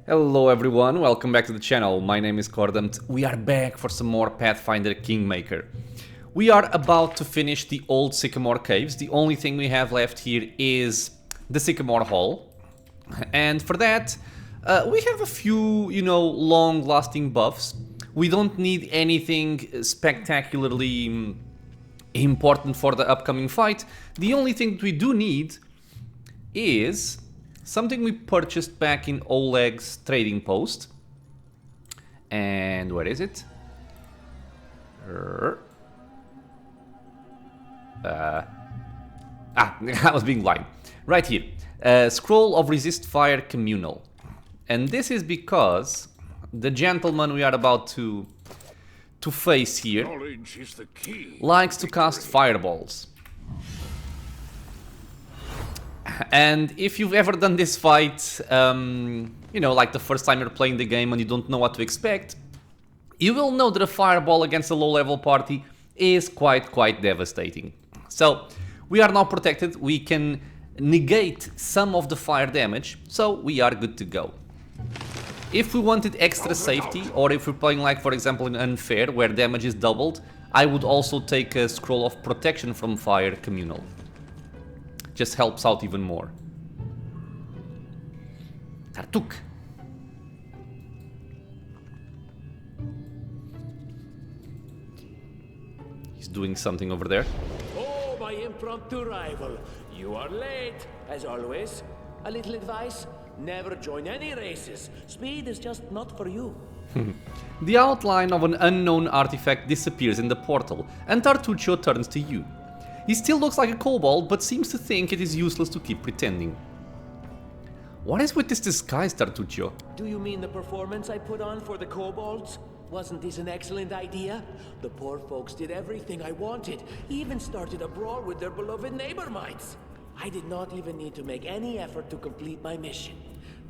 Hello everyone, welcome back to the channel. My name is Cordant. We are back for some more Pathfinder Kingmaker. We are about to finish the Old Sycamore caves. The only thing we have left here is the Sycamore Hall. And for that, we have a few, long-lasting buffs. We don't need anything spectacularly important for the upcoming fight. The only thing that we do need is something we purchased back in Oleg's trading post. And where is it? I was being blind. Right here. Scroll of Resist Fire Communal. And this is because the gentleman we are about to face here likes to cast fireballs. And if you've ever done this fight, like the first time you're playing the game and you don't know what to expect, you will know that a fireball against a low-level party is quite devastating. So, we are now protected, we can negate some of the fire damage, so we are good to go. If we wanted extra safety, or if we're playing like, for example, in Unfair, where damage is doubled, I would also take a Scroll of Protection from Fire Communal. Just helps out even more. Tartuccio. He's doing something over there. Oh, my impromptu rival. You are late, as always. A little advice, never join any races. Speed is just not for you. The outline of an unknown artifact disappears in the portal, and Tartuccio turns to you. He still looks like a kobold, but seems to think it is useless to keep pretending. What is with this disguise, Tartuccio? Do you mean the performance I put on for the kobolds? Wasn't this an excellent idea? The poor folks did everything I wanted, even started a brawl with their beloved neighbor mites. I did not even need to make any effort to complete my mission.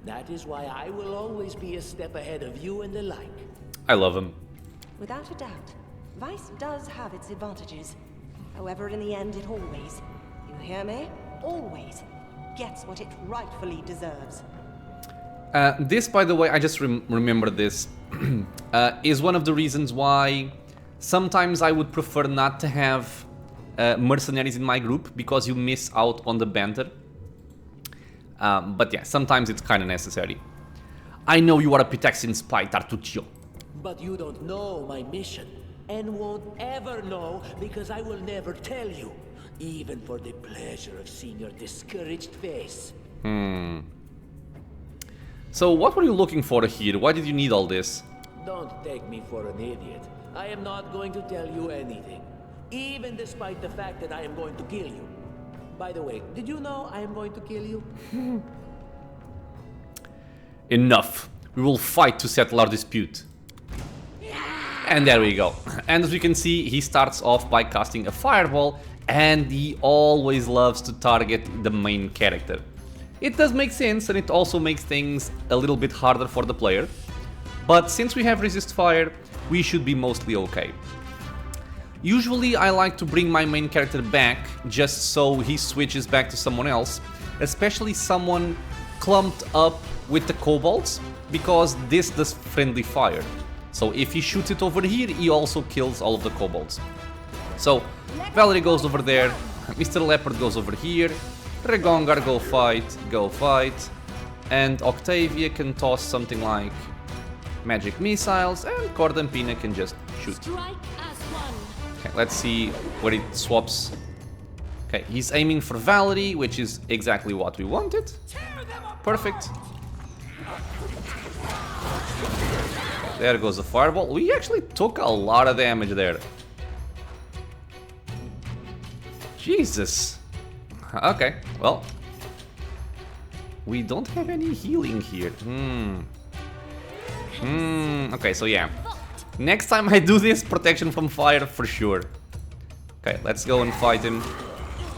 That is why I will always be a step ahead of you and the like. I love him. Without a doubt, Vice does have its advantages. However, in the end, it always, you hear me? Always gets what it rightfully deserves. This, by the way, I just remember this, is one of the reasons why sometimes I would prefer not to have mercenaries in my group, because you miss out on the banter. But yeah, sometimes it's kind of necessary. I know you are a Pitaxian spy, Tartuccio. But you don't know my mission. And won't ever know, because I will never tell you, even for the pleasure of seeing your discouraged face. So what were you looking for here? Why did you need all this? Don't take me for an idiot. I am not going to tell you anything, even despite the fact that I am going to kill you. By the way, did you know I am going to kill you? Enough. We will fight to settle our dispute. And there we go. And as you can see, he starts off by casting a fireball, and he always loves to target the main character. It does make sense, and it also makes things a little bit harder for the player. But since we have Resist Fire, we should be mostly okay. Usually I like to bring my main character back, just so he switches back to someone else, especially someone clumped up with the kobolds, because this does friendly fire. So if he shoots it over here, he also kills all of the kobolds. So Valerie goes over there, Mr. Leopard goes over here, Regongar go fight, and Octavia can toss something like magic missiles, and Cordampina can just shoot. Okay, let's see where it swaps. Okay, he's aiming for Valerie, which is exactly what we wanted. Perfect. There goes the fireball. We actually took a lot of damage there. Jesus. Okay, well. We don't have any healing here. Okay, so yeah. Next time I do this, protection from fire for sure. Okay, let's go and fight him.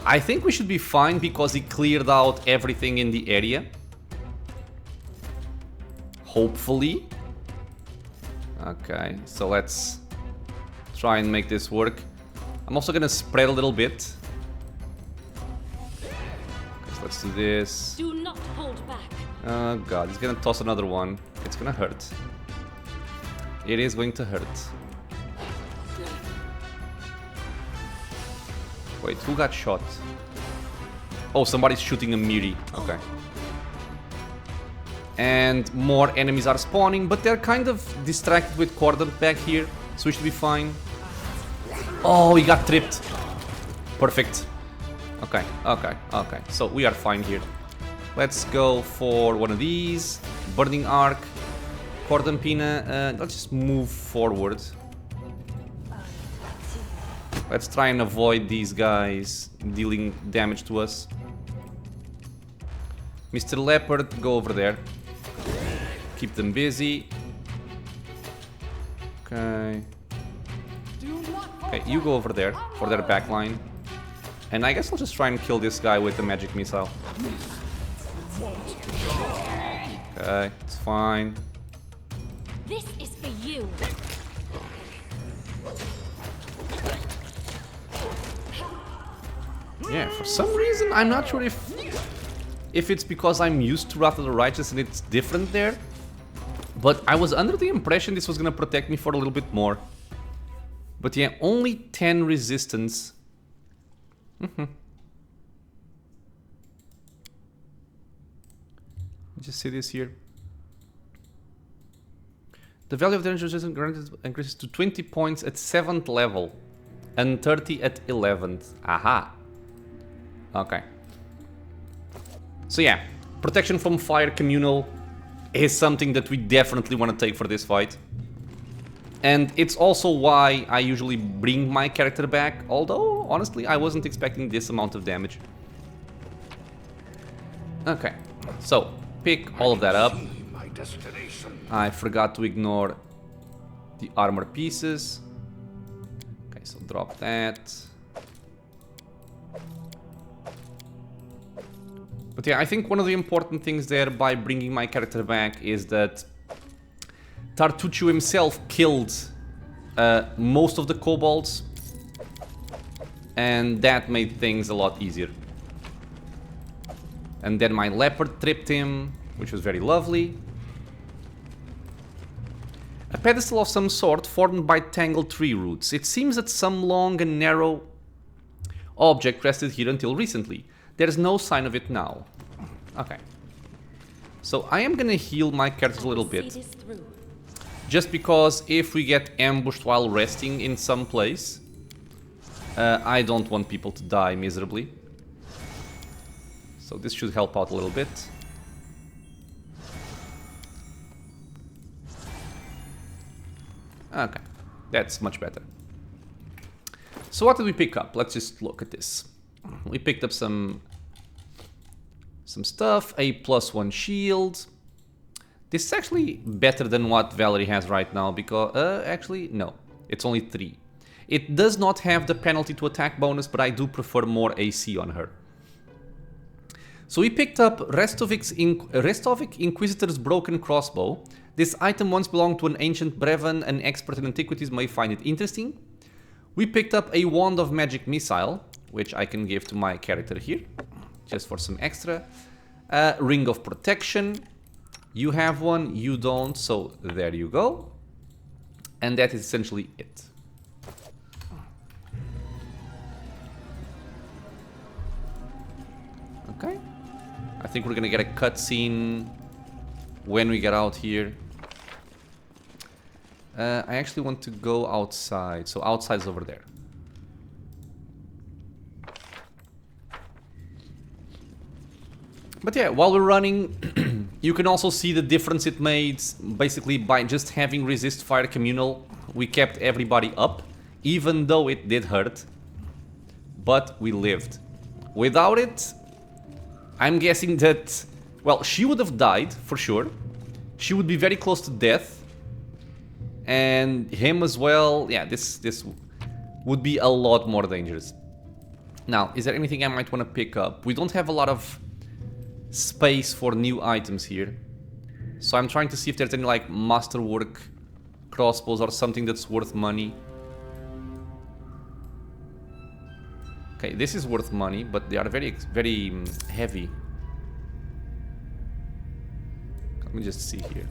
I think we should be fine because he cleared out everything in the area. Hopefully. Okay, so let's try and make this work. I'm also gonna spread a little bit. Okay, so let's do this. Do not hold back. Oh god, he's gonna toss another one. It's gonna hurt. It is going to hurt. Wait, who got shot? Oh, somebody's shooting a Miri. Okay. And more enemies are spawning, but they're kind of distracted with Cordon back here, so we should be fine. Oh, he got tripped. Perfect. Okay, okay, okay. So we are fine here. Let's go for one of these. Burning Arc. Cordon Pina. Let's just move forward. Let's try and avoid these guys dealing damage to us. Mr. Leopard, go over there. Keep them busy. Okay. Okay, you go over there for their backline. And I guess I'll just try and kill this guy with the magic missile. Okay, it's fine. This is for you. Yeah, for some reason, I'm not sure if it's because I'm used to Wrath of the Righteous and it's different there. But I was under the impression this was gonna protect me for a little bit more. But yeah, only 10 resistance. Just see this here. The value of damage resistance granted increases to 20 points at 7th level and 30 at 11th. Aha. Okay. So yeah, protection from fire communal is something that we definitely want to take for this fight. And it's also why I usually bring my character back, although honestly I wasn't expecting this amount of damage. Okay, so pick all of that up. I forgot to ignore the armor pieces. Okay, so drop that. But yeah, I think one of the important things there by bringing my character back is that Tartuccio himself killed most of the kobolds, and that made things a lot easier. And then my leopard tripped him, which was very lovely. A pedestal of some sort formed by tangled tree roots. It seems that some long and narrow object rested here until recently. There's no sign of it now. Okay. So I am gonna heal my character a little bit. Just because if we get ambushed while resting in some place, I don't want people to die miserably. So this should help out a little bit. Okay, that's much better. So what did we pick up? Let's just look at this. We picked up some stuff, a +1 shield. This is actually better than what Valerie has right now because, actually, no, it's only 3. It does not have the penalty to attack bonus, but I do prefer more AC on her. So we picked up Restovic's Inquisitor's Broken Crossbow. This item once belonged to an ancient Brevan, an expert in antiquities may find it interesting. We picked up a Wand of Magic Missile, which I can give to my character here, just for some extra. Ring of Protection. You have one, you don't, so there you go. And that is essentially it. Okay. I think we're gonna get a cutscene when we get out here. I actually want to go outside, so outside's over there. But yeah, while we're running, you can also see the difference it made. Basically, by just having Resist Fire Communal, we kept everybody up, even though it did hurt. But we lived. Without it, I'm guessing that, well, she would have died, for sure. She would be very close to death. And him as well. Yeah, this would be a lot more dangerous. Now, is there anything I might want to pick up? We don't have a lot of space for new items here. So I'm trying to see if there's any, like, masterwork crossbows or something that's worth money. Okay, this is worth money, but they are very, very heavy. Let me just see here.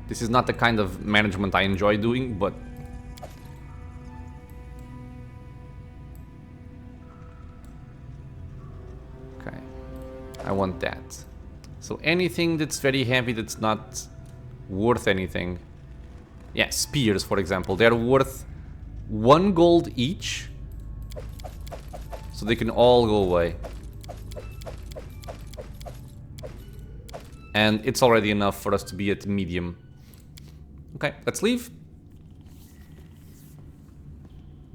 This is not the kind of management I enjoy doing, but... Okay. I want that. So anything that's very heavy that's not worth anything. Yeah, spears, for example. They're worth 1 gold each. So they can all go away. And it's already enough for us to be at medium. Okay, let's leave.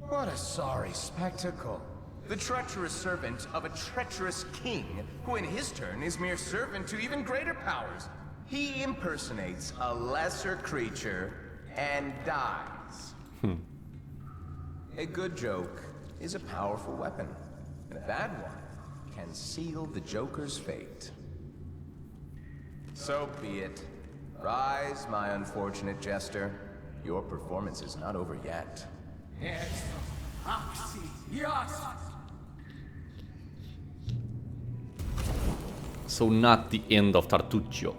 What a sorry spectacle. The treacherous servant of a treacherous king, who in his turn is mere servant to even greater powers. He impersonates a lesser creature and dies. A good joke is a powerful weapon, and a bad one can seal the Joker's fate. So be it. Rise, my unfortunate jester. Your performance is not over yet. Yes. Yes. So not the end of Tartuccio.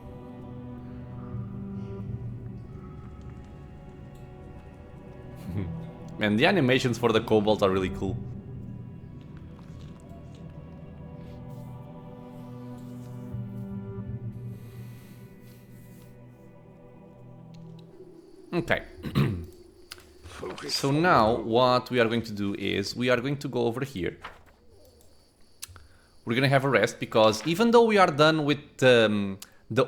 And the animations for the kobolds are really cool. Okay. So now what we are going to do is we are going to go over here. We're gonna have a rest because even though we are done with the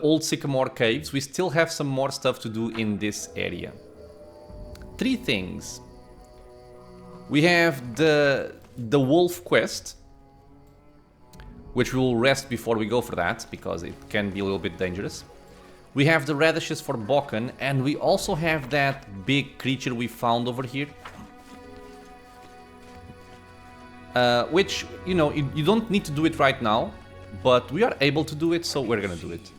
Old Sycamore caves, we still have some more stuff to do in this area. 3 things. We have the wolf quest, which we will rest before we go for that because it can be a little bit dangerous. We have the radishes for Bokken, and we also have that big creature we found over here. Which, you know, you don't need to do it right now, but we are able to do it, so we're gonna do it.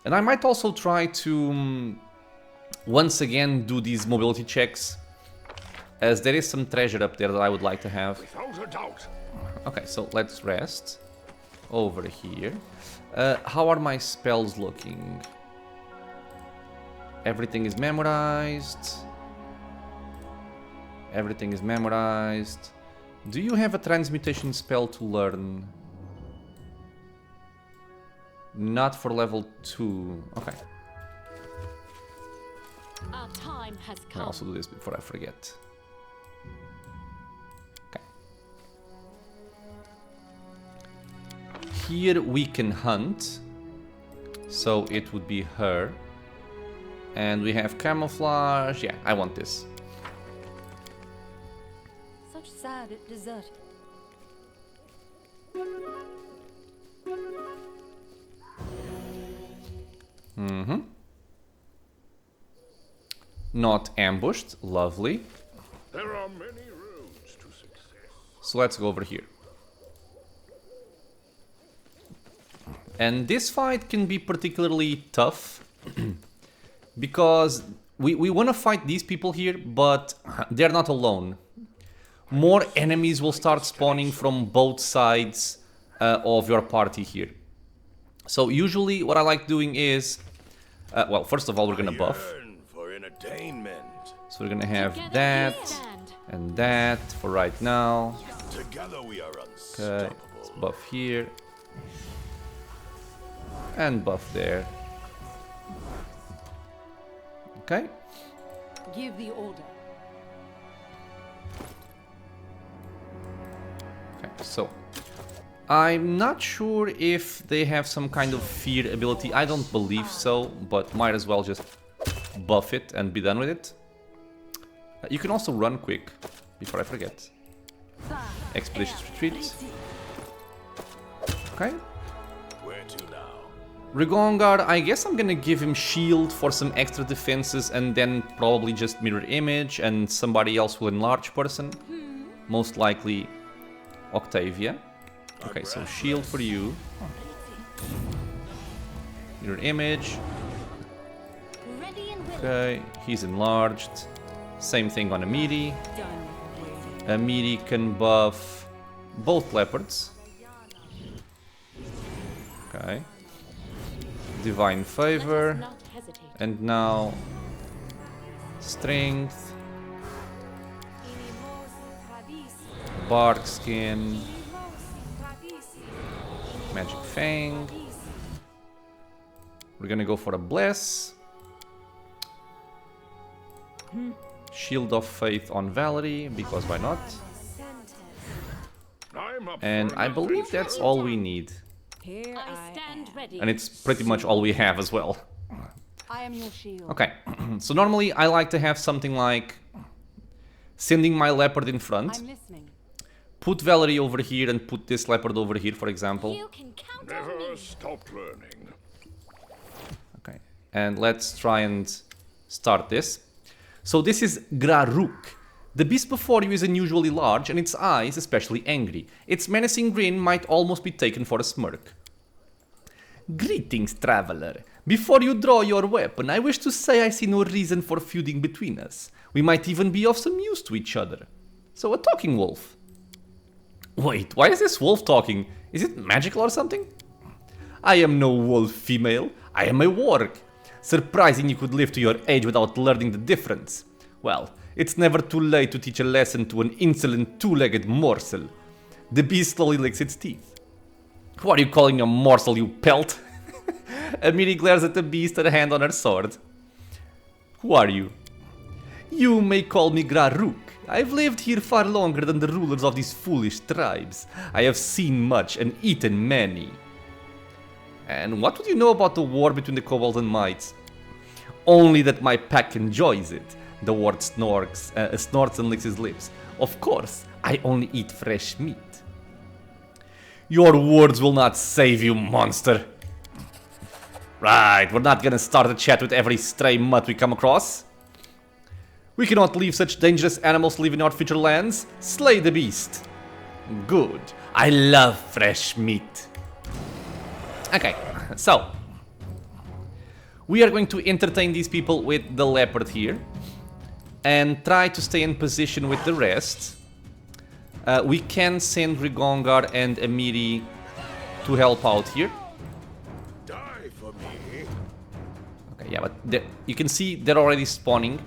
And I might also try to once again do these mobility checks, as there is some treasure up there that I would like to have. Okay, so let's rest over here. How are my spells looking? Everything is memorized. Everything is memorized. Do you have a transmutation spell to learn? Not for level 2. Okay. Our time has come. I'll also do this before I forget. Okay. Here we can hunt. So it would be her. And we have camouflage. Yeah, I want this. Such sad it deserted. Mm-hmm. Not ambushed. Lovely. There are many roads to success. So let's go over here. And this fight can be particularly tough because we want to fight these people here, but they're not alone. More enemies will start spawning from both sides of your party here. So usually what I like doing is, well, first of all, we're gonna buff. So we're gonna have that and that for right now. Together we are Okay, let's buff here. And buff there. Okay. Give the order. Okay, so I'm not sure if they have some kind of fear ability. I don't believe so, but might as well just buff it and be done with it. You can also run quick, before I forget. Expeditious retreat. Okay. Where to now? Rigongar, I guess I'm gonna give him shield for some extra defenses and then probably just mirror image and somebody else will enlarge person. Most likely Octavia. Okay, so shield for you. Mirror image. Okay, he's enlarged. Same thing on Amiri. Amiri can buff both leopards. Okay. Divine Favor. Not hesitate. And now Strength. Bark Skin. Magic Fang. We're gonna go for a Bless. Shield of Faith on Valerie, because why not? And I believe that's all we need. I stand ready. And it's pretty much all we have as well. I am your shield. Okay, so normally I like to have something like sending my leopard in front. I'm listening. Put Valerie over here and put this leopard over here, for example. You can count on Never me. stop learning. Okay, and let's try and start this. So this is Grarrukh. The beast before you is unusually large and its eyes especially angry. Its menacing grin might almost be taken for a smirk. Greetings, traveler. Before you draw your weapon, I wish to say I see no reason for feuding between us. We might even be of some use to each other. So a talking wolf. Wait, why is this wolf talking? Is it magical or something? I am no wolf female, I am a warg. Surprising you could live to your age without learning the difference. Well, it's never too late to teach a lesson to an insolent two-legged morsel. The beast slowly licks its teeth. Who are you calling a morsel, you pelt? Amiri glares at the beast, her hand on her sword. Who are you? You may call me Grarrukh. I've lived here far longer than the rulers of these foolish tribes. I have seen much and eaten many. And what would you know about the war between the kobolds and mites? Only that my pack enjoys it. The ward snorts and licks his lips. Of course, I only eat fresh meat. Your words will not save you, monster. Right, we're not gonna start a chat with every stray mutt we come across. We cannot leave such dangerous animals live in our future lands. Slay the beast. Good. I love fresh meat. Okay, so we are going to entertain these people with the leopard here and try to stay in position with the rest. We can send Rigongar and Amiri to help out here. Die for me. Okay, yeah, but you can see they're already spawning.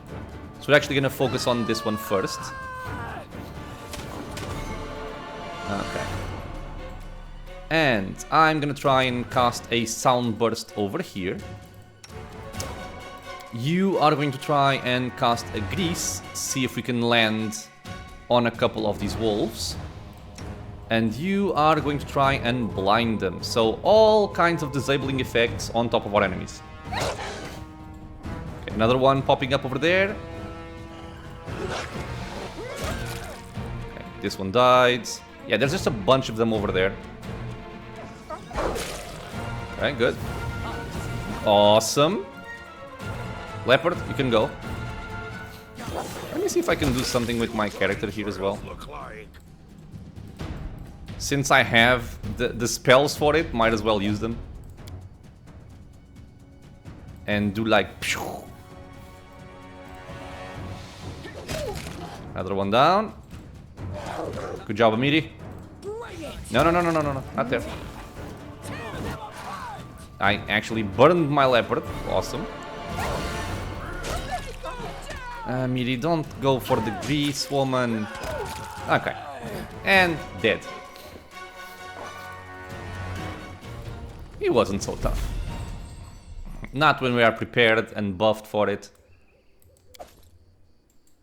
So we're actually gonna focus on this one first. Okay. And I'm gonna try and cast a sound burst over here. You are going to try and cast a grease, see if we can land on a couple of these wolves. And you are going to try and blind them. So all kinds of disabling effects on top of our enemies. Okay, another one popping up over there. Okay, this one died. Yeah, there's just a bunch of them over there. Okay, good. Awesome. Leopard, you can go. Let me see if I can do something with my character here as well. Look like. Since I have the spells for it, might as well use them. And do like... Phew. Another one down. Good job, Amiri. No, not there. I actually burned my leopard. Awesome. Amiri, don't go for the grease, woman. Okay. And dead. He wasn't so tough. Not when we are prepared and buffed for it.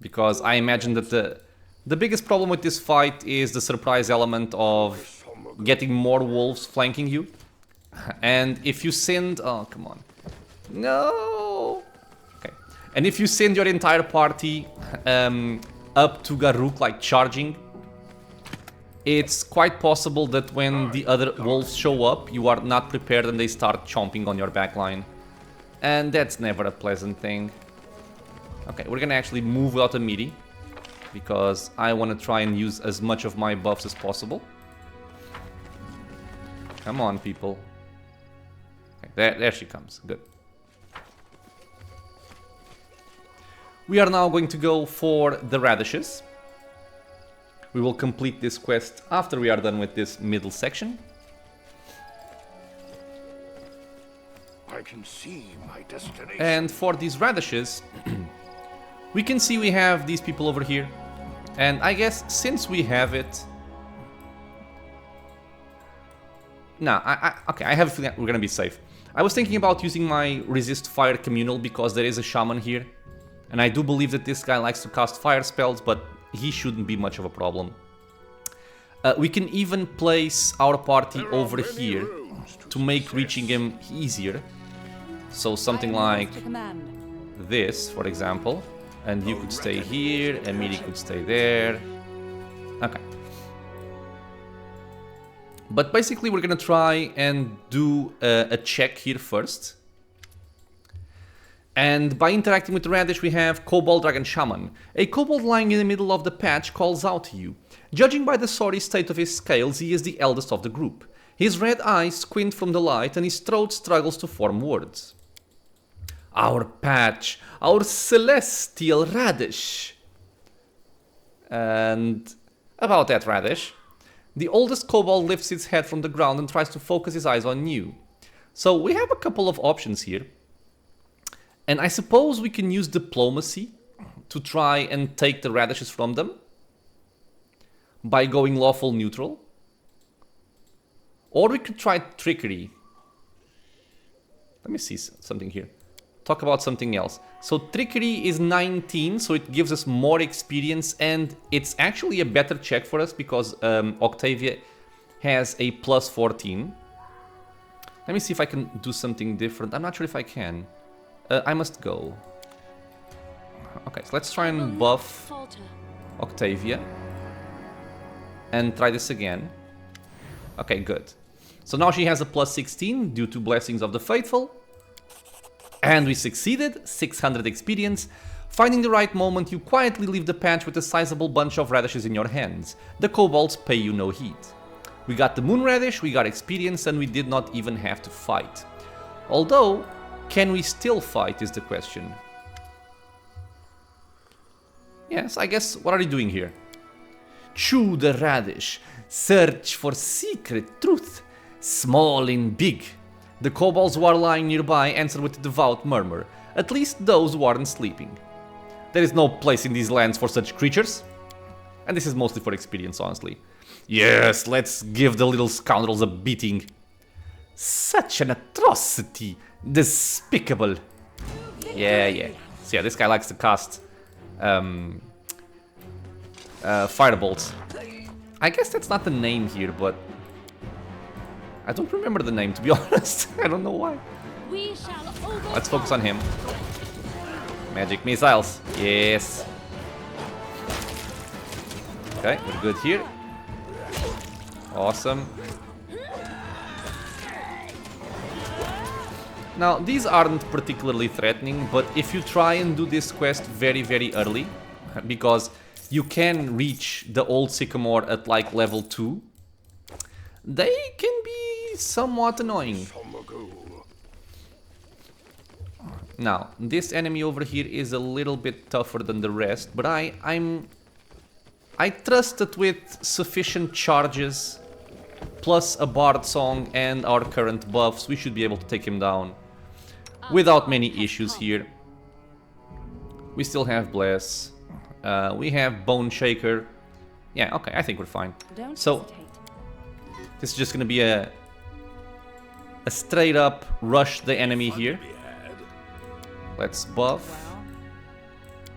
Because I imagine that the biggest problem with this fight is the surprise element of getting more wolves flanking you. And if you send... Oh, come on. No! Okay. And if you send your entire party up to Grarrukh, like charging, it's quite possible that when the other wolves show up, you are not prepared and they start chomping on your backline. And that's never a pleasant thing. Okay, we're gonna actually move without a meaty, because I want to try and use as much of my buffs as possible. Come on, people. Okay, there she comes. Good. We are now going to go for the radishes. We will complete this quest after we are done with this middle section. I can see my destination. And for these radishes, we can see we have these people over here. And I guess since we have it... Okay, I have a feeling that we're gonna be safe. I was thinking about using my Resist Fire Communal because there is a shaman here. And I do believe that this guy likes to cast fire spells, but he shouldn't be much of a problem. We can even place our party over here to make reaching him easier. So something like this, for example. And you could stay here, Emily could stay there. Okay. But basically we're gonna try and do a check here first. And by interacting with the radish we have Kobold Dragon Shaman. A kobold lying in the middle of the patch calls out to you. Judging by the sorry state of his scales, he is the eldest of the group. His red eyes squint from the light and his throat struggles to form words. Our patch, our celestial radish. And about that radish, the oldest kobold lifts its head from the ground and tries to focus his eyes on you. So we have a couple of options here. And I suppose we can use diplomacy to try and take the radishes from them by going lawful neutral. Or we could try trickery. Let me see something here. Talk about something else. So trickery is 19, so it gives us more experience, and it's actually a better check for us because Octavia has a plus 14. Let me see if I can do something different. I'm not sure if I can. I must go. Okay, so let's try and buff Octavia. And try this again. Okay, good. So now she has a plus 16 due to Blessings of the Faithful. And we succeeded, 600 experience. Finding the right moment, you quietly leave the patch with a sizable bunch of radishes in your hands. The kobolds pay you no heed. We got the Moon Radish, we got experience, and we did not even have to fight. Although, can we still fight is the question. Yes, I guess, what are you doing here? Chew the radish, search for secret truth, small and big. The kobolds who are lying nearby answer with a devout murmur, at least those who aren't sleeping. There is no place in these lands for such creatures. And this is mostly for experience, honestly. Yes, let's give the little scoundrels a beating. Such an atrocity, despicable. Yeah. So yeah, this guy likes to cast firebolts. I guess that's not the name here, but I don't remember the name, to be honest. I don't know why. Let's focus on him. Magic missiles. Yes. Okay, we're good here. Awesome. Now, these aren't particularly threatening, but if you try and do this quest very, very early, because you can reach the Old Sycamore at like level 2, they can be somewhat annoying. Now, this enemy over here is a little bit tougher than the rest, but I trust that with sufficient charges, plus a bard song and our current buffs, we should be able to take him down without many issues here. We still have Bless. We have Bone Shaker. Yeah, okay, I think we're fine. So, this is just gonna be a straight up rush the enemy here. Let's buff.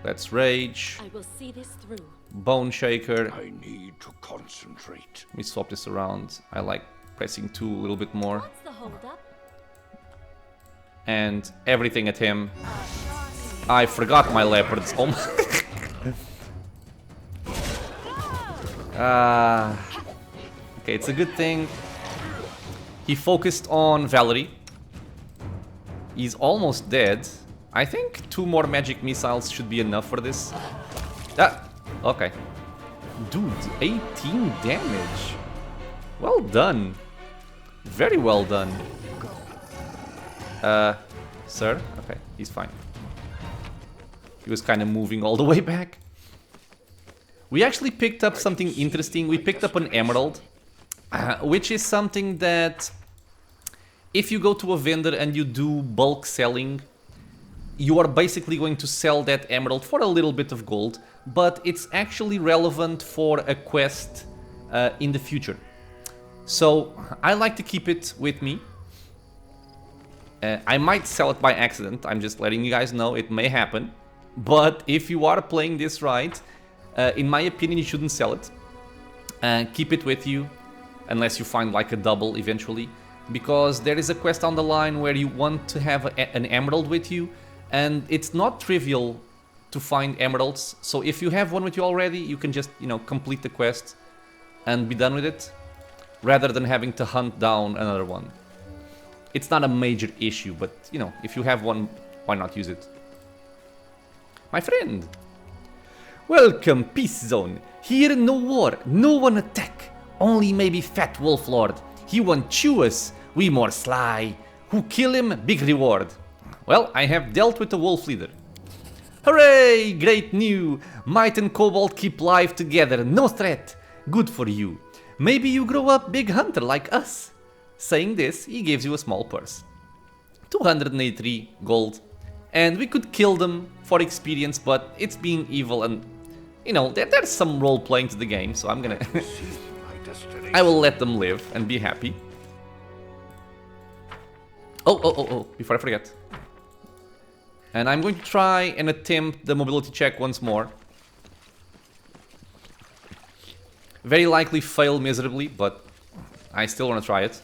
Let's rage. I will see this through. Bone Shaker. I need to concentrate. Let me swap this around. I like pressing 2 a little bit more. What's the hold up? And everything at him. I forgot my leopards. Oh my. Okay, it's a good thing he focused on Valerie. He's almost dead. I think 2 more magic missiles should be enough for this. Okay. Dude, 18 damage. Well done. Very well done. Sir? Okay, he's fine. He was kind of moving all the way back. we actually picked up something interesting. We picked up an emerald, which is something that if you go to a vendor and you do bulk selling, you are basically going to sell that emerald for a little bit of gold, but it's actually relevant for a quest in the future. So I like to keep it with me. I might sell it by accident, I'm just letting you guys know, it may happen. But if you are playing this right, in my opinion, you shouldn't sell it. Keep it with you, unless you find like a double eventually. Because there is a quest on the line where you want to have an emerald with you, and it's not trivial to find emeralds. So if you have one with you already, you can just, you know, complete the quest and be done with it, rather than having to hunt down another one. It's not a major issue, but, you know, if you have one, why not use it? My friend! Welcome, Peace Zone. Here no war, no one attack. Only maybe Fat Wolf Lord. He won't chew us, we more sly. Who kill him, big reward. Well, I have dealt with the wolf leader. Hooray! Great new! Might and Kobold keep life together, no threat. Good for you. Maybe you grow up big hunter like us. Saying this, he gives you a small purse. 283 gold. And we could kill them for experience, but it's being evil and, you know, there's some role playing to the game, so I'm gonna... I will let them live and be happy. Oh, before I forget. And I'm going to try and attempt the mobility check once more. Very likely fail miserably, but I still want to try it.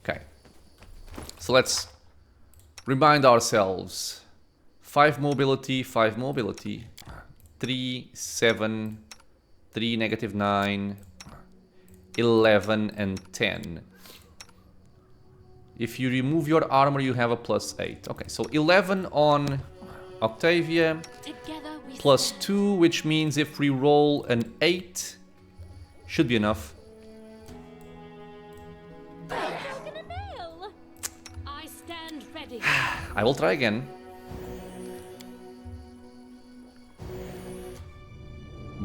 Okay. So let's remind ourselves. 5 mobility, 5 mobility. 3, 7, 3, -9, 11, and 10. If you remove your armor, you have a +8. Okay, so 11 on Octavia, +2, which means if we roll an 8, should be enough. I stand ready. I will try again.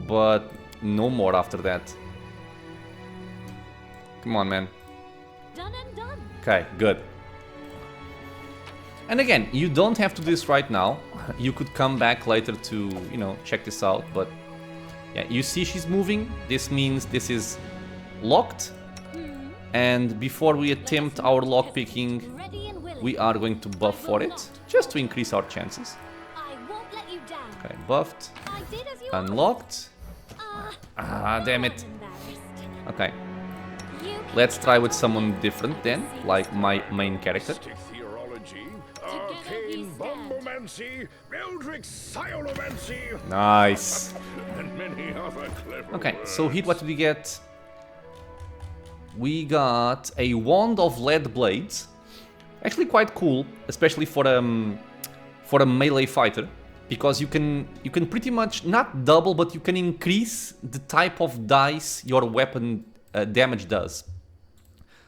But no more after that. Come on, man. Done and done. Okay, good. And again, you don't have to do this right now. You could come back later to, you know, check this out. But yeah, you see she's moving. This means this is locked. And before we attempt our lockpicking, we are going to buff for it, just to increase our chances. I won't let you down. Okay, buffed. I did as you Unlocked. Ah, damn it. embarrassed. Okay, You let's try with someone different then, like my main character. Mystic theology, we arcane stand. bombomancy, eldritch sciomancy, Nice. and many other clever Okay, words. so Heat, what did we get? We got a wand of lead blades. Actually quite cool, especially for a melee fighter, because you can pretty much not double, but you can increase the type of dice your weapon damage does.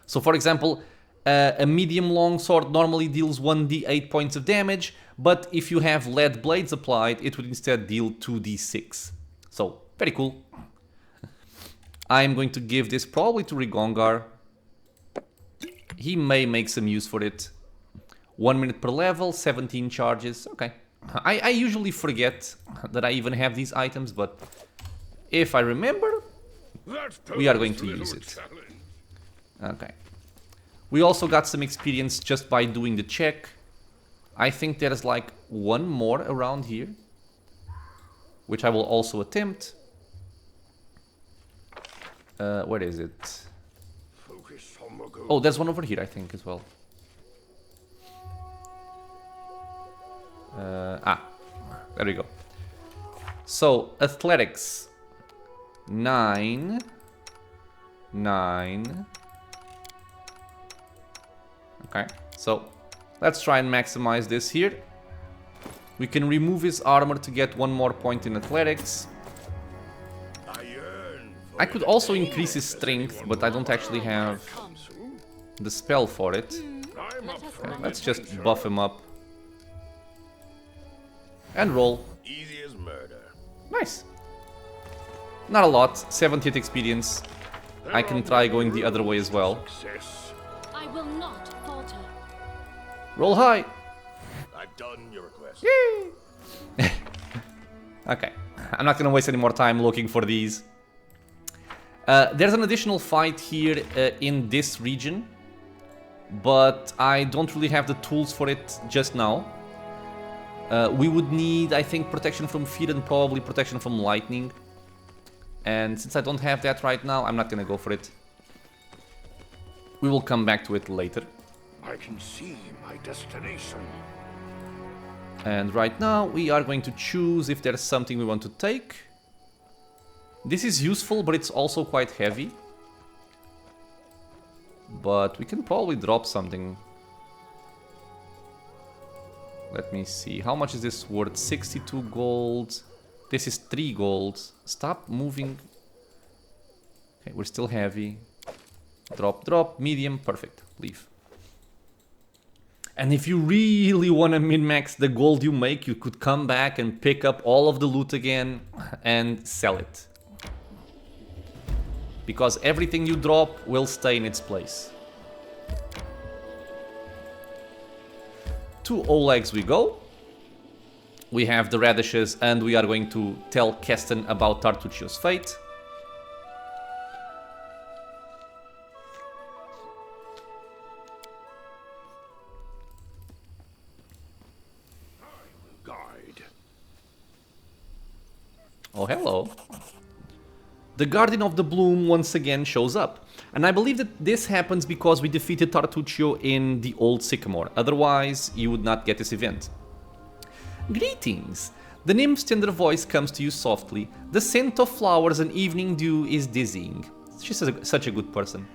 So for example, a medium longsword normally deals 1d8 points of damage, but if you have lead blades applied, it would instead deal 2d6. So very cool. I'm going to give this probably to Rigongar. He may make some use for it. 1 minute per level, 17 charges. Okay. I usually forget that I even have these items, but if I remember, we are going to use it. Okay. We also got some experience just by doing the check. I think there's like one more around here, which I will also attempt. Where is it? Focus on the goal. Oh, there's one over here, I think, as well. There we go. So, athletics. 9. 9. Okay, so let's try and maximize this here. We can remove his armor to get 1 more point in athletics. I could also increase his strength, but I don't actually have the spell for it. Okay, let's just buff him up. And roll. Easy as murder. Nice. Not a lot. 70th experience. I can try going the other way as well. Success. I will not falter. Roll high. I've done your request. Yay! Okay. I'm not gonna waste any more time looking for these. There's an additional fight here in this region, but I don't really have the tools for it just now. We would need, I think, protection from fear and probably protection from lightning. And since I don't have that right now, I'm not gonna go for it. We will come back to it later. I can see my destination. And right now, we are going to choose if there's something we want to take. This is useful, but it's also quite heavy. But we can probably drop something. Let me see. How much is this worth? 62 gold. This is 3 gold. Stop moving. Okay, we're still heavy. Drop, drop. Medium. Perfect. Leave. And if you really want to min-max the gold you make, you could come back and pick up all of the loot again and sell it. Because everything you drop will stay in its place. To Oleg's we go. We have the radishes and we are going to tell Keston about Tartuccio's fate. Guide. Oh, hello. The Guardian of the Bloom once again shows up. And I believe that this happens because we defeated Tartuccio in the Old Sycamore. Otherwise, you would not get this event. Greetings! The nymph's tender voice comes to you softly. The scent of flowers and evening dew is dizzying. She's such a good person.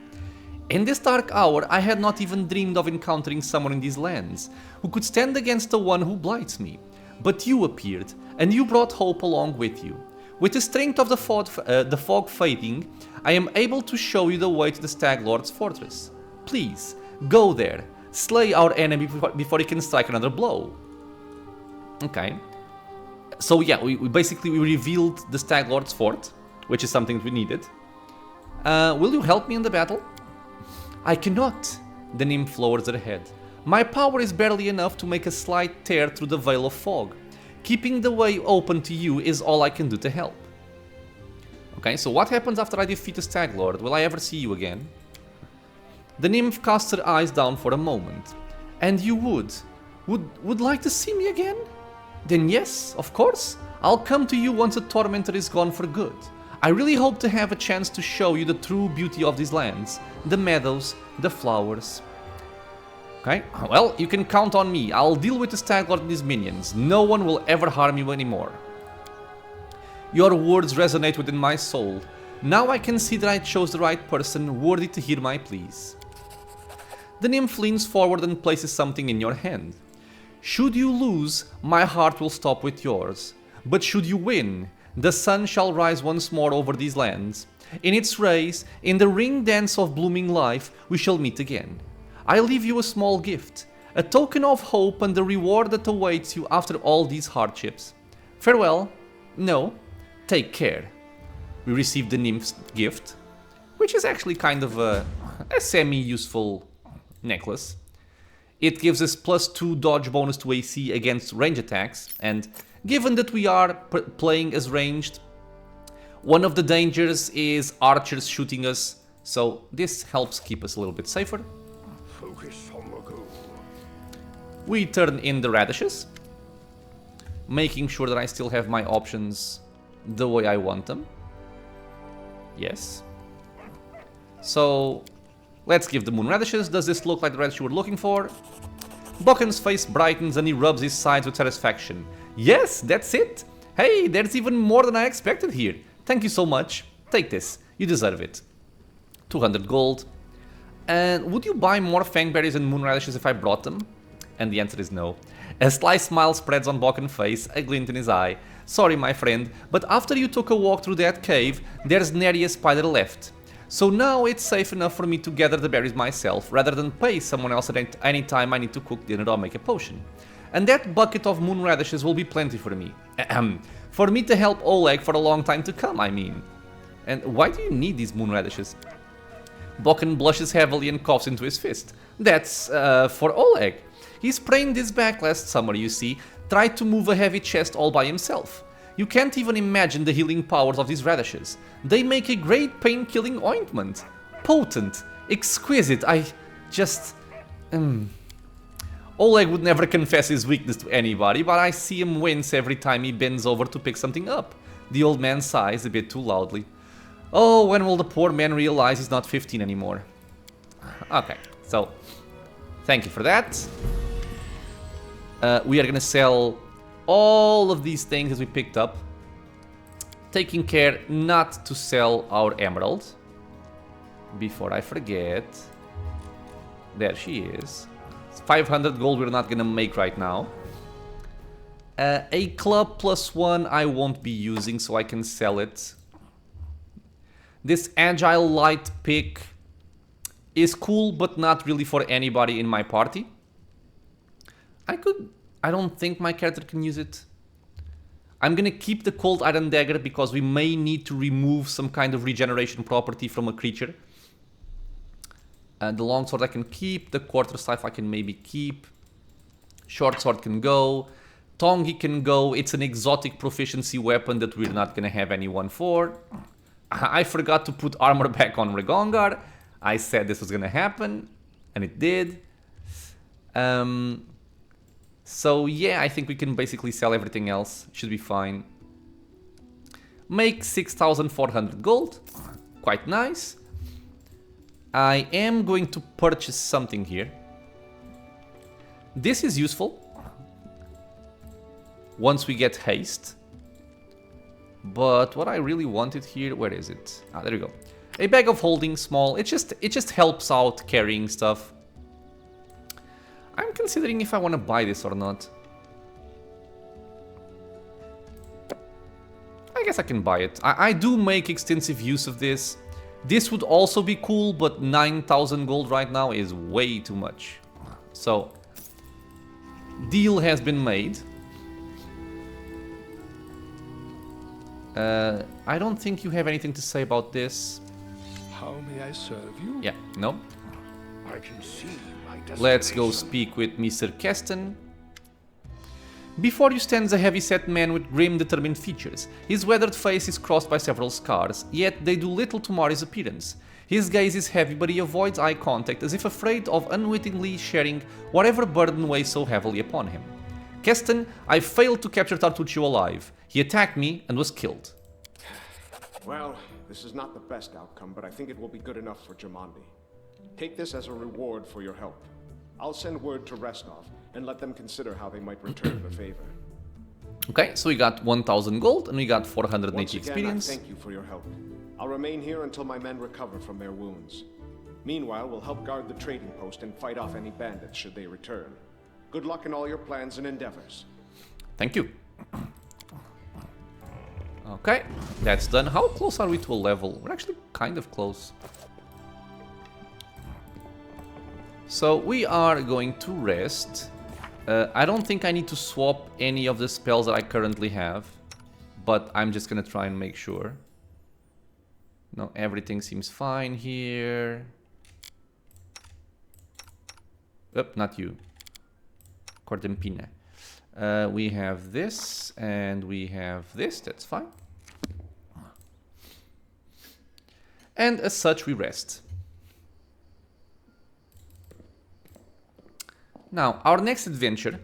In this dark hour, I had not even dreamed of encountering someone in these lands who could stand against the one who blights me. But you appeared, and you brought hope along with you. With the strength of the fog fading, I am able to show you the way to the Stag Lord's fortress. Please, go there. Slay our enemy before he can strike another blow. Okay. So yeah, we basically revealed the Stag Lord's fort, which is something we needed. Will you help me in the battle? I cannot. The nymph lowers her head. My power is barely enough to make a slight tear through the veil of fog. Keeping the way open to you is all I can do to help. Okay, so what happens after I defeat the Stag Lord? Will I ever see you again? The nymph casts her eyes down for a moment. And you would like to see me again? Then yes, of course. I'll come to you once the tormentor is gone for good. I really hope to have a chance to show you the true beauty of these lands. The meadows, the flowers. Okay, well, you can count on me. I'll deal with the Stag Lord and his minions. No one will ever harm you anymore. Your words resonate within my soul. Now I can see that I chose the right person, worthy to hear my pleas. The nymph leans forward and places something in your hand. Should you lose, my heart will stop with yours. But should you win, the sun shall rise once more over these lands. In its rays, in the ring dance of blooming life, we shall meet again. I leave you a small gift, a token of hope and the reward that awaits you after all these hardships. Farewell. No, take care. We received the nymph's gift, which is actually kind of a semi-useful necklace. It gives us +2 dodge bonus to AC against range attacks, and given that we are playing as ranged, one of the dangers is archers shooting us, so this helps keep us a little bit safer. Focus on the goal. We turn in the radishes, making sure that I still have my options the way I want them. Yes. So, let's give the Moon Radishes. Does this look like the radish you were looking for? Bokken's face brightens and he rubs his sides with satisfaction. Yes, that's it. Hey, there's even more than I expected here. Thank you so much. Take this. You deserve it. 200 gold. And would you buy more fangberries and moon radishes if I brought them? And the answer is no. A sly smile spreads on Bokken's face, a glint in his eye. Sorry, my friend, but after you took a walk through that cave, there's nary a spider left. So now it's safe enough for me to gather the berries myself, rather than pay someone else at any time I need to cook dinner or make a potion. And that bucket of Moon Radishes will be plenty for me. For me to help Oleg for a long time to come, I mean. And why do you need these Moon Radishes? Bokken blushes heavily and coughs into his fist. That's for Oleg. He sprained his back last summer, you see, tried to move a heavy chest all by himself. You can't even imagine the healing powers of these radishes. They make a great pain-killing ointment. Potent, exquisite, I just... Oleg would never confess his weakness to anybody, but I see him wince every time he bends over to pick something up. The old man sighs a bit too loudly. Oh, when will the poor man realize he's not 15 anymore? Okay, so thank you for that. We are gonna sell all of these things that we picked up, taking care not to sell our emerald. Before I forget, there she is. 500 gold we're not gonna make right now. A club +1 I won't be using, so I can sell it. This agile light pick is cool, but not really for anybody in my party. I don't think my character can use it. I'm gonna keep the cold iron dagger because we may need to remove some kind of regeneration property from a creature. The longsword I can keep, the quarterstaff I can maybe keep. Short sword can go. Tongi can go. It's an exotic proficiency weapon that we're not gonna have anyone for. I forgot to put armor back on Regongar. I said this was gonna happen, and it did. So yeah, I think we can basically sell everything else. Should be fine. Make 6,400 gold. Quite nice. I am going to purchase something here. This is useful once we get haste. But what I really wanted here, where is it? Ah, there we go. A bag of holding, small. It just helps out carrying stuff. I'm considering if I want to buy this or not. I guess I can buy it. I do make extensive use of this. This would also be cool, but 9,000 gold right now is way too much. So, deal has been made. I don't think you have anything to say about this. How may I serve you? Yeah, no. I can see my destination. Let's go speak with Mr. Keston. Before you stands a heavy-set man with grim, determined features. His weathered face is crossed by several scars, yet they do little to mar his appearance. His gaze is heavy, but he avoids eye contact as if afraid of unwittingly sharing whatever burden weighs so heavily upon him. Keston, I failed to capture Tartuccio alive. He attacked me and was killed. Well, this is not the best outcome, but I think it will be good enough for Jamandi. Take this as a reward for your help. I'll send word to Restov and let them consider how they might return the favor. Okay, so we got 1,000 gold and we got 480 Once again, experience. I thank you for your help. I'll remain here until my men recover from their wounds. Meanwhile, we'll help guard the trading post and fight off any bandits should they return. Good luck in all your plans and endeavors. Thank you. Okay, that's done. How close are we to a level? We're actually kind of close. So we are going to rest. I don't think I need to swap any of the spells that I currently have, but I'm just gonna try and make sure. No, everything seems fine here. Oop, not you. Cordempina. We have this and we have this, that's fine. And as such, we rest. Now, our next adventure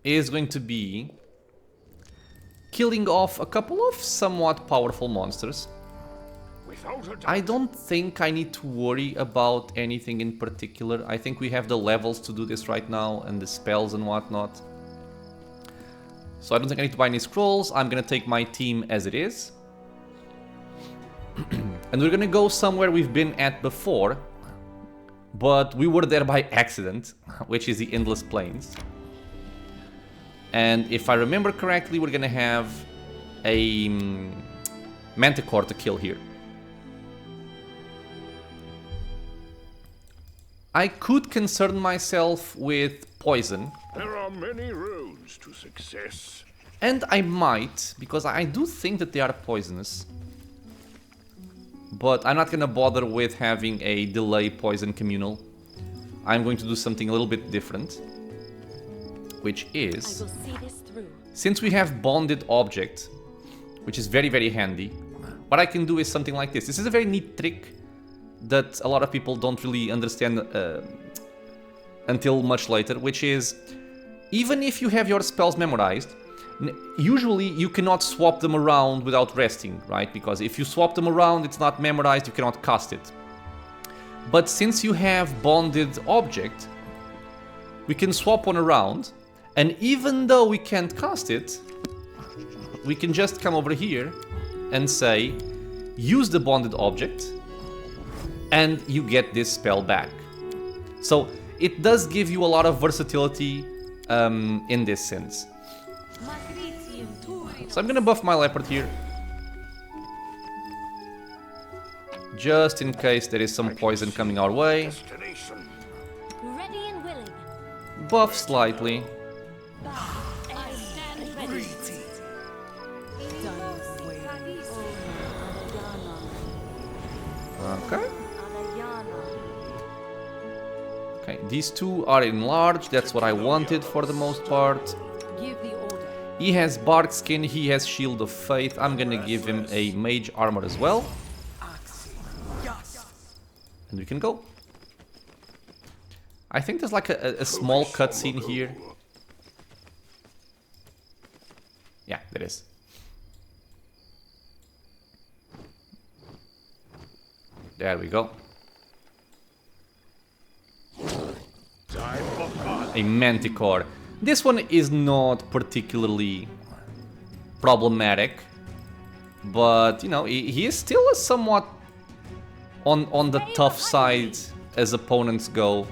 is going to be killing off a couple of somewhat powerful monsters. I don't think I need to worry about anything in particular. I think we have the levels to do this right now and the spells and whatnot. So I don't think I need to buy any scrolls. I'm gonna take my team as it is. And we're gonna go somewhere we've been at before, but we were there by accident, which is the Endless Plains. And if I remember correctly, we're gonna have a Manticore to kill here. I could concern myself with poison. There are many roads to success. And I might, because I do think that they are poisonous. But I'm not gonna bother with having a delay poison communal. I'm going to do something a little bit different. Which is... I will see this through. Since we have bonded object, which is very, very handy, what I can do is something like this. This is a very neat trick that a lot of people don't really understand until much later, which is, even if you have your spells memorized, usually you cannot swap them around without resting, right? Because if you swap them around, it's not memorized, you cannot cast it. But since you have bonded object, we can swap one around, and even though we can't cast it, we can just come over here and say, use the bonded object, and you get this spell back. So it does give you a lot of versatility in this sense. So I'm gonna buff my leopard here, just in case there is some poison coming our way. Destination. Ready and willing. Buff slightly. I stand ready. Okay. Okay, these two are enlarged, that's what I wanted for the most part. Give the order. He has bark skin, he has shield of faith. I'm gonna give him a mage armor as well. And we can go. I think there's like a small cutscene here. Yeah, there is. There we go. A manticore. This one is not particularly problematic, but you know, he is still a somewhat on the tough side as opponents go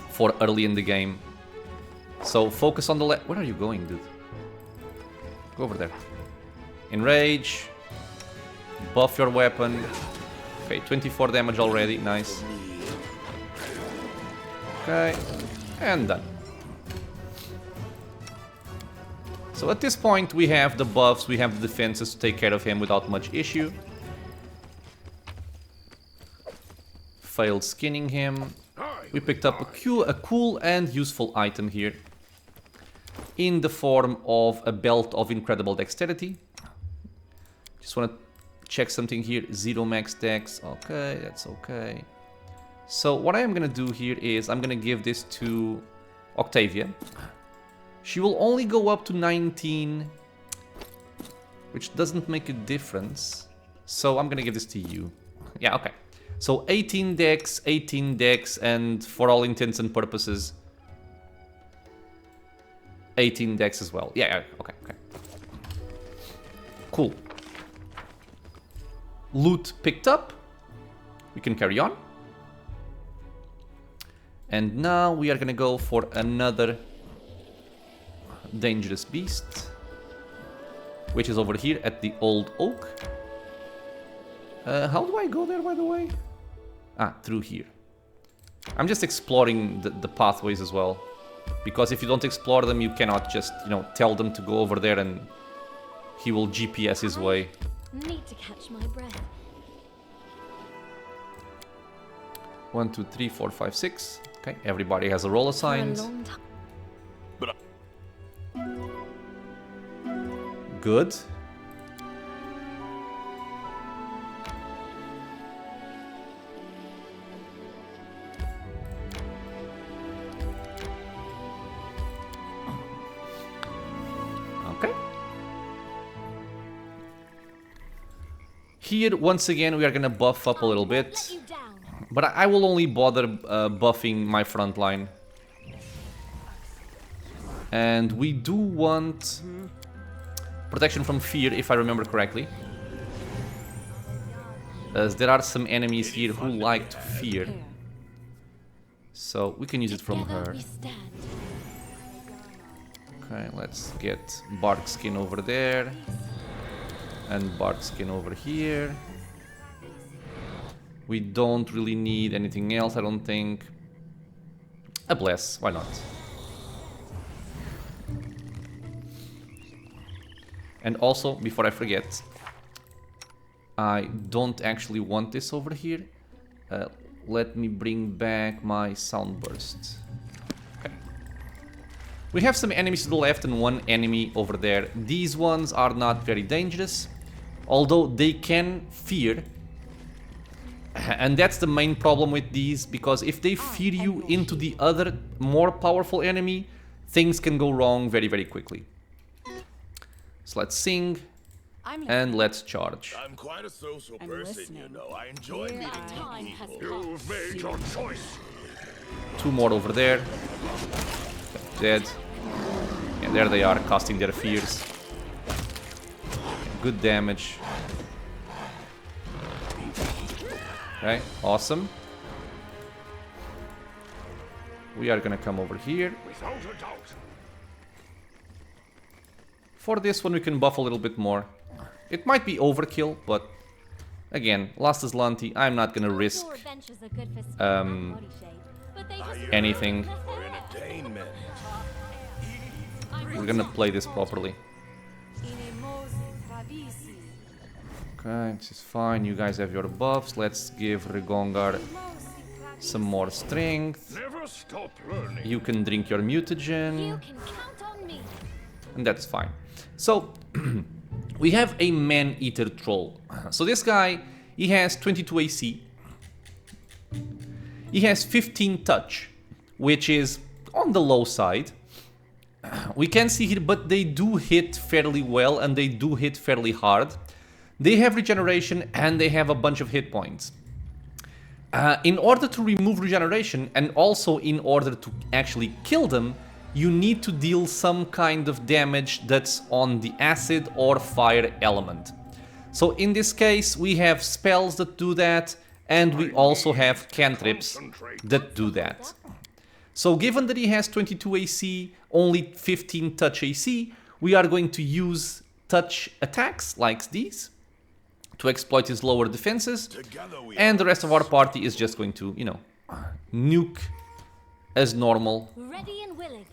for early in the game. So focus on the left. Where are you going, dude? Go over there. Enrage. Buff your weapon. Okay, 24 damage already. Nice. Okay, and done. So at this point we have the buffs, we have the defenses to take care of him without much issue. Failed skinning him. We picked up a cool and useful item here, in the form of a belt of incredible dexterity. Just want to check something here. 0 max dex. Okay, that's okay. So what I am gonna do here is I'm gonna give this to Octavia. She will only go up to 19, which doesn't make a difference. So I'm gonna give this to you. Yeah, okay. So 18 dex, and for all intents and purposes, 18 dex as well. Yeah, okay. Cool. Loot picked up. We can carry on. And now we are gonna go for another dangerous beast, which is over here at the Old Oak. How do I go there, by the way? Ah, through here. I'm just exploring the pathways as well, because if you don't explore them, you cannot just, you know, tell them to go over there and he will GPS his way. Need to catch my breath. 1, 2, 3, 4, 5, 6. Okay, everybody has a roll assigned. For a long time. Good. Okay. Here, once again, we are gonna buff up a little bit. Let you down. But I will only bother buffing my front line. And we do want protection from fear, if I remember correctly. As there are some enemies here who like to fear. So we can use it from Together her. we stand. Okay, let's get bark skin over there. And bark skin over here. We don't really need anything else, I don't think. A bless, why not? And also, before I forget, I don't actually want this over here. Let me bring back my sound burst. Okay. We have some enemies to the left and one enemy over there. These ones are not very dangerous, although they can fear. And that's the main problem with these, because if they fear you into the other, more powerful enemy, things can go wrong very, very quickly. So let's sing, and let's charge. I'm quite a social person, you know. I enjoy meeting Time new has people. You've made your choice. Two more over there. Dead. Yeah, there they are, casting their fears. Good damage. Okay, awesome. We are gonna come over here. Without a doubt. For this one we can buff a little bit more. It might be overkill, but again, last Azlanti, I'm not gonna risk Outdoor adventures are good for speed and body shape, but they just anything. For entertainment. We're gonna play this properly. Okay, this is fine. You guys have your buffs. Let's give Rigongar some more strength. Never stop learning. You can drink your mutagen. You can count on me. And that's fine. So, we have a man-eater troll. So this guy, he has 22 AC. He has 15 touch, which is on the low side. We can see here, but they do hit fairly well and they do hit fairly hard. They have regeneration and they have a bunch of hit points. In order to remove regeneration and also in order to actually kill them, you need to deal some kind of damage that's on the acid or fire element. So in this case we have spells that do that, and we also have cantrips that do that. So given that he has 22 AC, only 15 touch AC, we are going to use touch attacks like these to exploit his lower defenses, and the rest of our party is just going to, you know, nuke as normal. Ready and willing.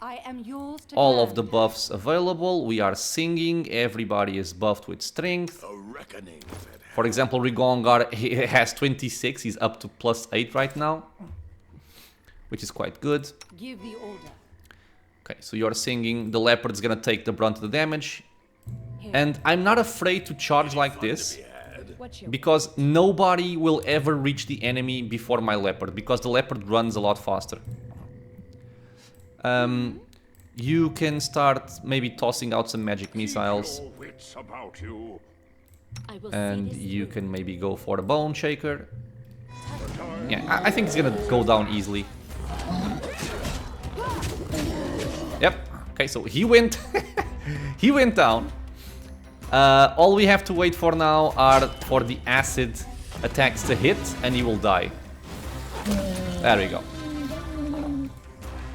I am yours to All command. of the buffs available. We are singing. Everybody is buffed with strength. A reckoning that For example, Rigongar, he has 26. He's up to +8 right now, which is quite good. Give the order. Okay, so you're singing. The leopard's gonna take the brunt of the damage. And I'm not afraid to charge like this, What's your because nobody will ever reach the enemy before my leopard, because the leopard runs a lot faster. You can start maybe tossing out some magic missiles, your wits about you. I will see and this you through. can maybe go for the bone shaker. Yeah, I think it's gonna go down easily. Yep. Okay, so he went he went down. All we have to wait for now are for the acid attacks to hit, and he will die. There we go.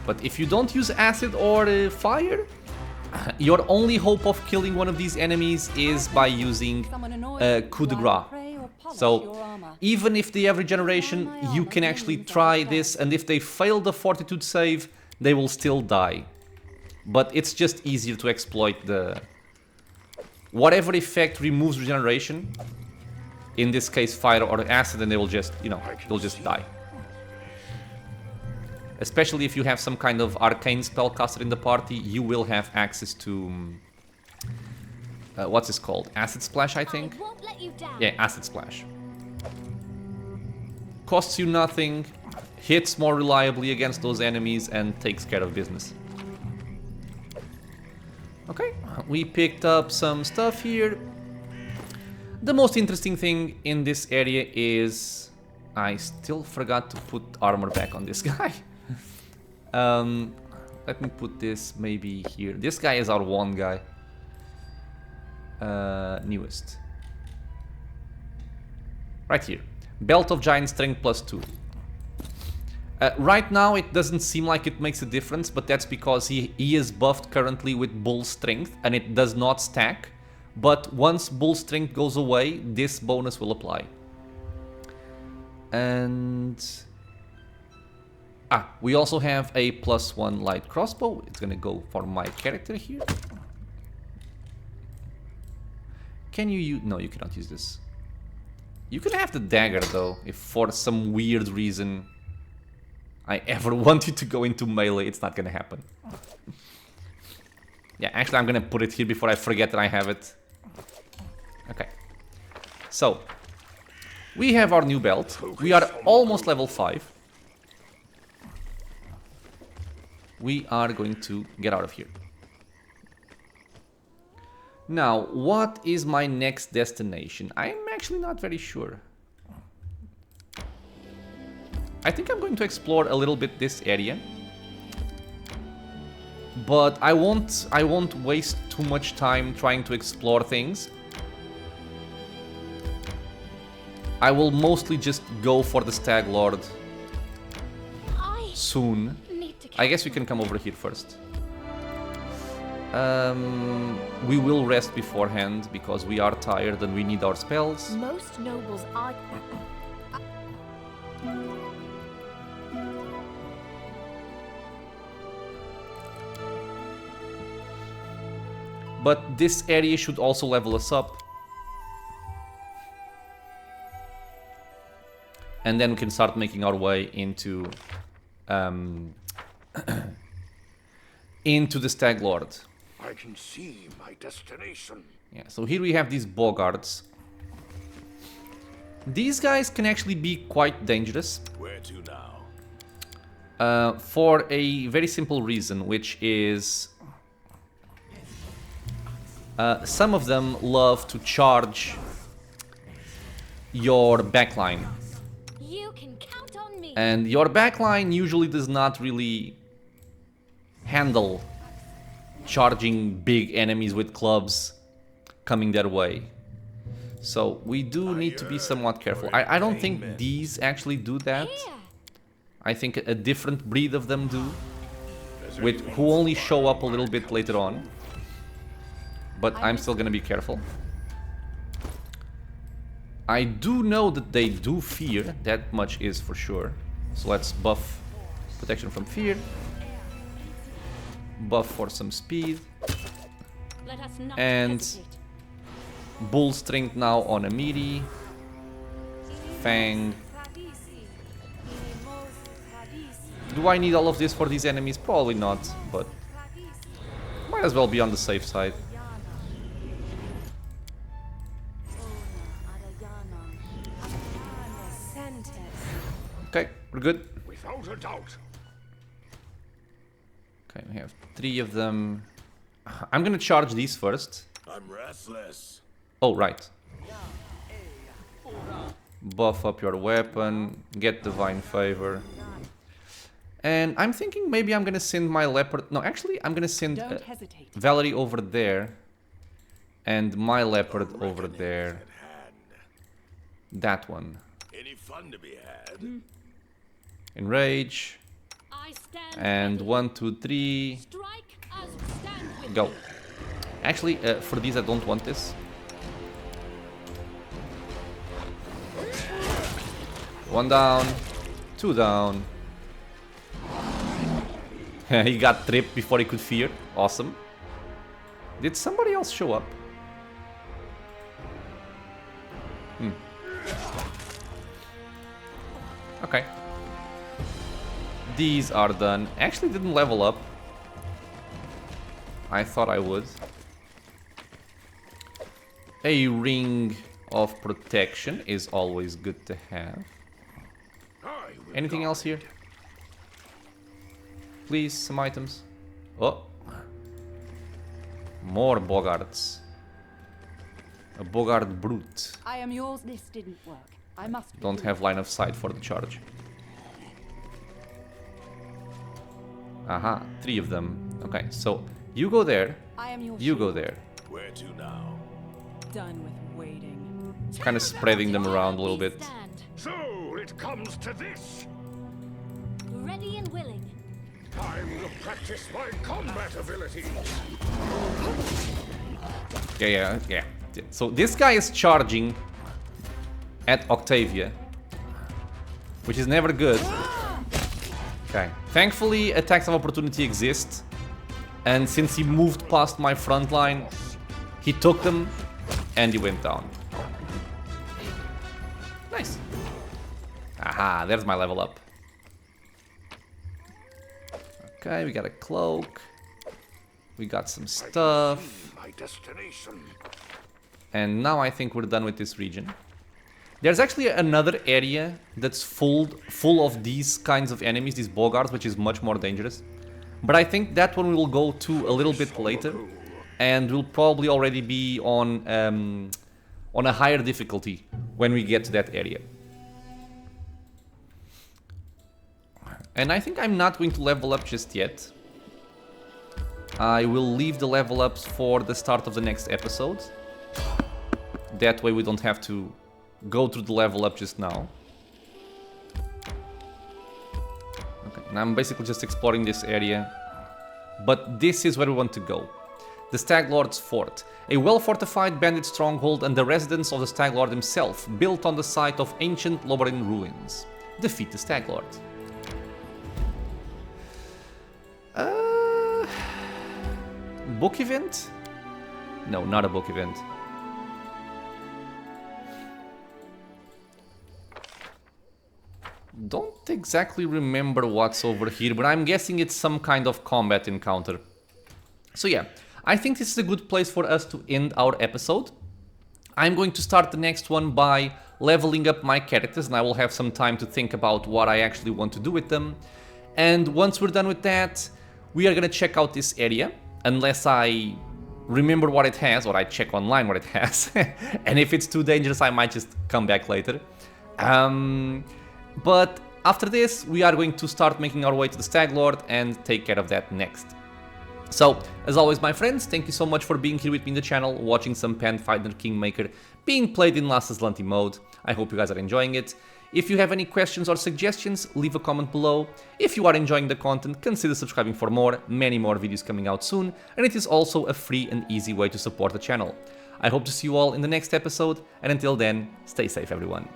But if you don't use acid or fire, your only hope of killing one of these enemies is by using coup de grace. So even if they have regeneration, you can actually try this, and if they fail the fortitude save, they will still die. But it's just easier to exploit the... whatever effect removes regeneration, in this case fire or acid, and they will just, you know, they'll just die. Especially if you have some kind of arcane spellcaster in the party, you will have access to... what's this called? Acid Splash, I think? I won't let you down. Yeah, Acid Splash. Costs you nothing, hits more reliably against those enemies, and takes care of business. Okay, we picked up some stuff here. The most interesting thing in this area is... I still forgot to put armor back on this guy. Let me put this maybe here. This guy is our one guy. Newest. Right here. Belt of Giant Strength +2. Right now it doesn't seem like it makes a difference, but that's because he is buffed currently with Bull Strength, and it does not stack. But once bull strength goes away, this bonus will apply. And we also have a +1 light crossbow. It's gonna go for my character here. Can you use... No, you cannot use this. You can have the dagger though, if for some weird reason I ever want you to go into melee. It's not gonna happen. Yeah, actually I'm gonna put it here before I forget that I have it. Okay. So, we have our new belt. We are almost level 5. We are going to get out of here. Now, what is my next destination? I'm actually not very sure. I think I'm going to explore a little bit this area. But I won't waste too much time trying to explore things. I will mostly just go for the Stag Lord soon. I guess we can come over here first. We will rest beforehand because we are tired and we need our spells. Most nobles are... But this area should also level us up. And then we can start making our way into into the Stag Lord. I can see my destination. Yeah, so here we have these boggards. These guys can actually be quite dangerous. Where to now? For a very simple reason, which is some of them love to charge your backline. You can count on me. And your backline usually does not really handle charging big enemies with clubs coming their way. So we do need to be somewhat careful. I don't think these actually do that. I think a different breed of them do, who only show up a little bit later on. But I'm still gonna be careful. I do know that they do fear, that much is for sure. So let's buff protection from fear. Buff for some speed. Let us not And hesitate. bull strength now on a meaty. Fang. Do I need all of this for these enemies? Probably not, but might as well be on the safe side. Okay, we're good. Without a doubt. Okay, we have 3 of them. I'm gonna charge these first. I'm restless. Oh, right. Buff up your weapon, get Divine Favor. And I'm thinking maybe I'm gonna send my leopard... No, actually, I'm gonna send Valerie over there. And my leopard over there. That one. Any fun to be had? Enrage. I stand And ready. 1, 2, 3. Strike as stand with Go. me. Actually, for these I don't want this. 1 down. 2 down. He got tripped before he could fear. Awesome. Did somebody else show up? Okay. These are done. Actually didn't level up. I thought I would. A ring of protection is always good to have. Anything else here? Please, some items. Oh. More boggards. A boggard brute. I am yours. This didn't work. I must. Don't have line of sight for the charge. Aha, 3 of them. Okay, so you go there. I am your You go there. Where to now? Done with waiting. Kind of spreading them around a little bit. Stand. So it comes to this. Ready and willing. Time to practice my combat abilities. Yeah. So this guy is charging at Octavia, which is never good. Okay. Thankfully, attacks of opportunity exist. And since he moved past my front line, he took them and he went down. Nice. Aha, there's my level up. Okay, we got a cloak. We got some stuff. My destination. And now I think we're done with this region. There's actually another area that's full of these kinds of enemies, these bogards, which is much more dangerous. But I think that one we will go to a little bit later. And we'll probably already be on a higher difficulty when we get to that area. And I think I'm not going to level up just yet. I will leave the level ups for the start of the next episode. That way we don't have to go through the level up just now. Okay, and I'm basically just exploring this area. But this is where we want to go. The Stag Lord's Fort. A well-fortified bandit stronghold and the residence of the Stag Lord himself, built on the site of ancient Lobarin ruins. Defeat the Stag Lord. Book event? No, not a book event. Don't exactly remember what's over here, but I'm guessing it's some kind of combat encounter. So yeah, I think this is a good place for us to end our episode. I'm going to start the next one by leveling up my characters, and I will have some time to think about what I actually want to do with them. And once we're done with that, we are gonna check out this area. Unless I remember what it has, or I check online what it has. And if it's too dangerous, I might just come back later. But after this, we are going to start making our way to the Stag Lord and take care of that next. So, as always, my friends, thank you so much for being here with me in the channel, watching some Pathfinder Kingmaker being played in last Azlanti mode. I hope you guys are enjoying it. If you have any questions or suggestions, leave a comment below. If you are enjoying the content, consider subscribing for more, many more videos coming out soon, and it is also a free and easy way to support the channel. I hope to see you all in the next episode, and until then, stay safe everyone.